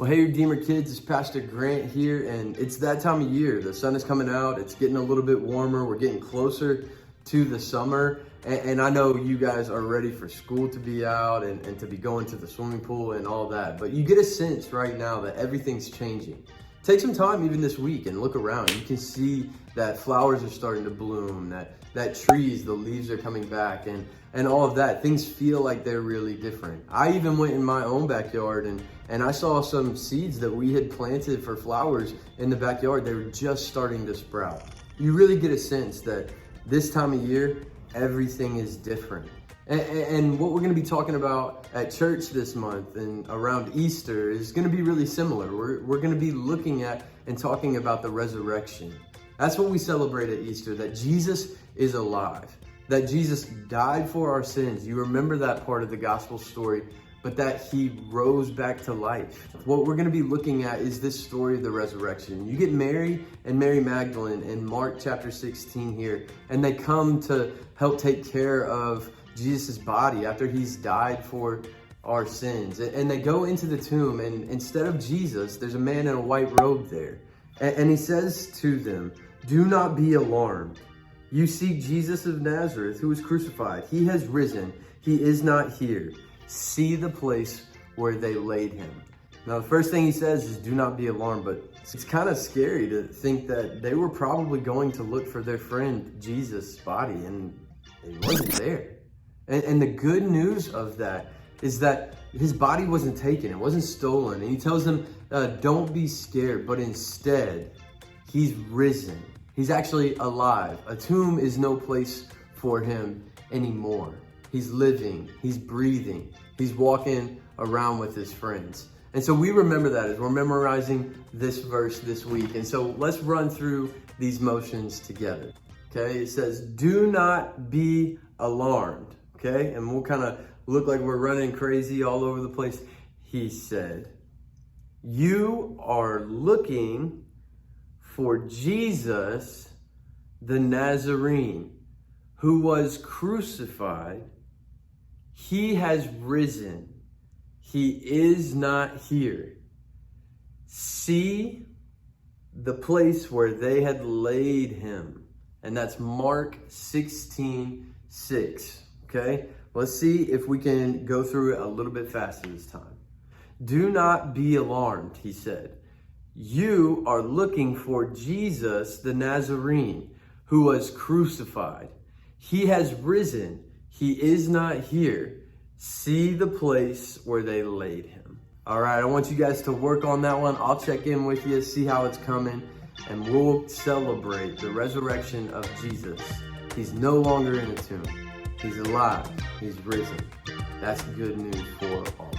Well, hey, Redeemer kids, it's Pastor Grant here, and it's that time of year. The sun is coming out, it's getting a little bit warmer, we're getting closer to the summer, and I know you guys are ready for school to be out and to be going to the swimming pool and all that, but you get a sense right now that everything's changing. Take some time even this week and look around. You can see that flowers are starting to bloom, that trees, the leaves are coming back, and all of that. Things feel like they're really different. I even went in my own backyard and I saw some seeds that we had planted for flowers in the backyard. They were just starting to sprout. You really get a sense that this time of year, everything is different. And what we're going to be talking about at church this month and around Easter is going to be really similar. We're going to be looking at and talking about the resurrection. That's what we celebrate at Easter, that Jesus is alive, that Jesus died for our sins. You remember that part of the gospel story, but that he rose back to life. What we're going to be looking at is this story of the resurrection. You get Mary and Mary Magdalene in Mark chapter 16 here, and they come to help take care of Jesus' body after he's died for our sins. And they go into the tomb, and instead of Jesus, there's a man in a white robe there. And he says to them, "Do not be alarmed. You seek Jesus of Nazareth, who was crucified. He has risen. He is not here. See the place where they laid him." Now, the first thing he says is, do not be alarmed, but it's kind of scary to think that they were probably going to look for their friend Jesus' body, and it wasn't there. And the good news of that is that his body wasn't taken, it wasn't stolen. And he tells them, don't be scared, but instead, he's risen. He's actually alive. A tomb is no place for him anymore. He's living, he's breathing, he's walking around with his friends. And so we remember that as we're memorizing this verse this week. And so let's run through these motions together. Okay, it says, do not be alarmed. Okay, and we'll kind of look like we're running crazy all over the place. He said, you are looking for Jesus the Nazarene, who was crucified. He has risen. He is not here. See the place where they had laid him. And that's Mark 16:6. Okay, let's see if we can go through it a little bit faster this time. Do not be alarmed, he said. You are looking for Jesus the Nazarene, who was crucified. He has risen. He is not here. See the place where they laid him. All right, I want you guys to work on that one. I'll check in with you, see how it's coming, and we'll celebrate the resurrection of Jesus. He's no longer in a tomb. He's alive. He's risen. That's good news for all.